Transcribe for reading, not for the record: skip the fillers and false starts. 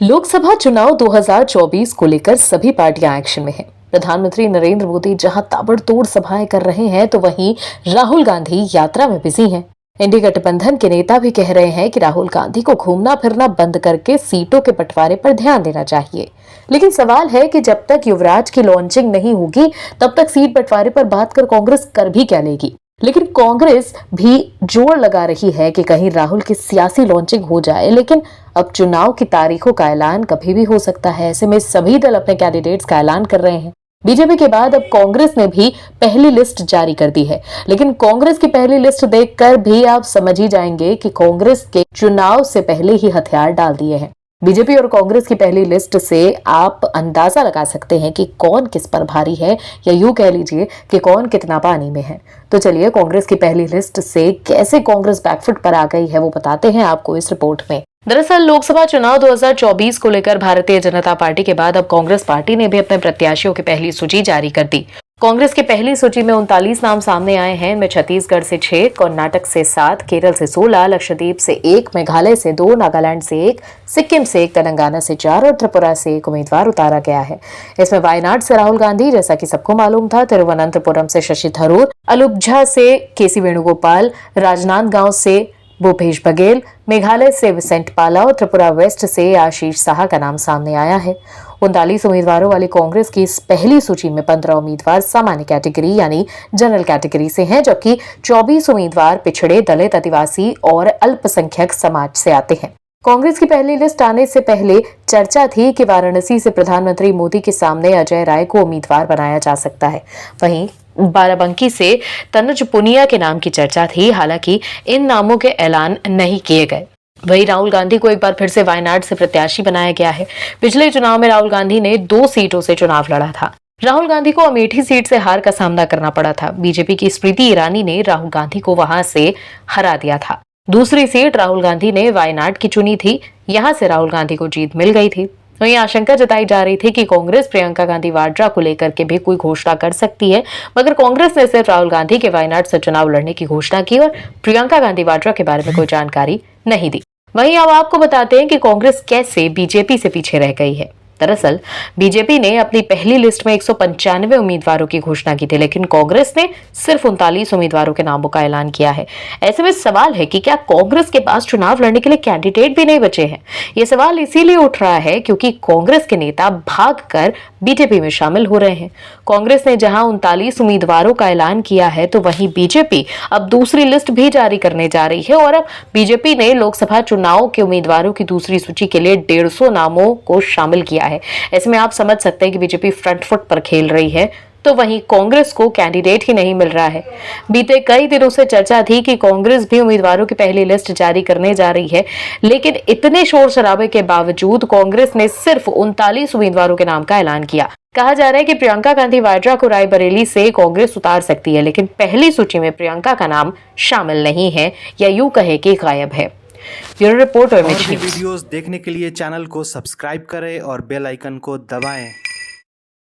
लोकसभा चुनाव 2024 को लेकर सभी पार्टियां एक्शन में हैं। प्रधानमंत्री नरेंद्र मोदी जहां ताबड़तोड़ सभाएं कर रहे हैं, तो वहीं राहुल गांधी यात्रा में बिजी हैं। इंडी गठबंधन के नेता भी कह रहे हैं कि राहुल गांधी को घूमना फिरना बंद करके सीटों के बंटवारे पर ध्यान देना चाहिए। लेकिन सवाल है कि जब तक युवराज की लॉन्चिंग नहीं होगी, तब तक सीट बंटवारे पर बात कर कांग्रेस कर भी क्या लेगी। लेकिन कांग्रेस भी जोर लगा रही है कि कहीं राहुल की सियासी लॉन्चिंग हो जाए, लेकिन अब चुनाव की तारीखों का ऐलान कभी भी हो सकता है। ऐसे में सभी दल अपने कैंडिडेट्स का ऐलान कर रहे हैं। बीजेपी के बाद अब कांग्रेस ने भी पहली लिस्ट जारी कर दी है, लेकिन कांग्रेस की पहली लिस्ट देखकर भी आप समझ ही जाएंगे कि कांग्रेस के चुनाव से पहले ही हथियार डाल दिए हैं। बीजेपी और कांग्रेस की पहली लिस्ट से आप अंदाजा लगा सकते हैं कि कौन किस पर भारी है, या यूं कह लीजिए कि कौन कितना पानी में है। तो चलिए कांग्रेस की पहली लिस्ट से कैसे कांग्रेस बैकफुट पर आ गई है वो बताते हैं आपको इस रिपोर्ट में। दरअसल लोकसभा चुनाव 2024 को लेकर भारतीय जनता पार्टी के बाद अब कांग्रेस पार्टी ने भी अपने प्रत्याशियों की पहली सूची जारी कर दी। कांग्रेस की पहली सूची में 39 नाम सामने आए हैं। इनमें छत्तीसगढ़ से 6, कर्नाटक से 7, केरल से 16, लक्षद्वीप से 1, मेघालय से 2, नागालैंड से 1, सिक्किम से 1, तेलंगाना से 4 और त्रिपुरा से 1 उम्मीदवार उतारा गया है। इसमें वायनाड से राहुल गांधी, जैसा कि सबको मालूम था, तिरुवनंतपुरम से शशि थरूर, अलुब्झा से केसी वेणुगोपाल, राजनांदगांव से भूपेश बघेल, मेघालय से विसेंट पाला और त्रिपुरा वेस्ट से आशीष साहा का नाम सामने आया है। 39 उम्मीदवारों वाली कांग्रेस की इस पहली सूची में 15 उम्मीदवार सामान्य कैटेगरी यानी जनरल कैटेगरी से हैं, जबकि 24 उम्मीदवार पिछड़े, दलित, आदिवासी और अल्पसंख्यक समाज से आते हैं। कांग्रेस की पहली लिस्ट आने से पहले चर्चा थी कि वाराणसी से प्रधानमंत्री मोदी के सामने अजय राय को उम्मीदवार बनाया जा सकता है। वहीं बाराबंकी से तनुज पुनिया के नाम की चर्चा थी। हालांकि इन नामों के ऐलान नहीं किए गए। वहीं राहुल गांधी को एक बार फिर से वायनाड से प्रत्याशी बनाया गया है। पिछले चुनाव में राहुल गांधी ने 2 सीटों से चुनाव लड़ा था। राहुल गांधी को अमेठी सीट से हार का सामना करना पड़ा था। बीजेपी की स्मृति ईरानी ने राहुल गांधी को वहां से हरा दिया था। दूसरी सीट राहुल गांधी ने वायनाड की चुनी थी। यहां से राहुल गांधी को जीत मिल गई थी। वहीं आशंका जताई जा रही थी कि कांग्रेस प्रियंका गांधी वाड्रा को लेकर के भी कोई घोषणा कर सकती है, मगर कांग्रेस ने सिर्फ राहुल गांधी के वायनाड से चुनाव लड़ने की घोषणा की और प्रियंका गांधी वाड्रा के बारे में कोई जानकारी नहीं दी। वहीं अब आपको बताते हैं कि कांग्रेस कैसे बीजेपी से पीछे रह गई है। दरअसल बीजेपी ने अपनी पहली लिस्ट में 195 उम्मीदवारों की घोषणा की थी, लेकिन कांग्रेस ने सिर्फ 39 उम्मीदवारों के नामों का ऐलान किया है। ऐसे में सवाल है कि क्या कांग्रेस के पास चुनाव लड़ने के लिए कैंडिडेट भी नहीं बचे हैं। ये सवाल इसीलिए उठ रहा है क्योंकि कांग्रेस के नेता भागकर बीजेपी में शामिल हो रहे हैं। कांग्रेस ने जहां 39 उम्मीदवारों का ऐलान किया है, तो वहीं बीजेपी अब दूसरी लिस्ट भी जारी करने जा रही है और अब बीजेपी ने लोकसभा चुनाव के उम्मीदवारों की दूसरी सूची के लिए 150 नामों को शामिल किया है। ऐसे में आप समझ सकते हैं कि बीजेपी फ्रंट फुट पर खेल रही है, तो वहीं कांग्रेस को कैंडिडेट ही नहीं मिल रहा है। बीते कई दिनों से चर्चा थी कि कांग्रेस भी उम्मीदवारों की पहली लिस्ट जारी करने जा रही है, लेकिन इतने शोर शराबे के बावजूद कांग्रेस ने सिर्फ 39 उम्मीदवारों के नाम का ऐलान किया। कहा जा रहा है कि प्रियंका गांधी वाड्रा को रायबरेली से कांग्रेस उतार सकती है, लेकिन पहली सूची में प्रियंका का नाम शामिल नहीं है, या यूं कहे कि गायब है। ब्यूरो रिपोर्ट और वीडियोस देखने के लिए चैनल को सब्सक्राइब करें और बेल आइकन को दबाएं।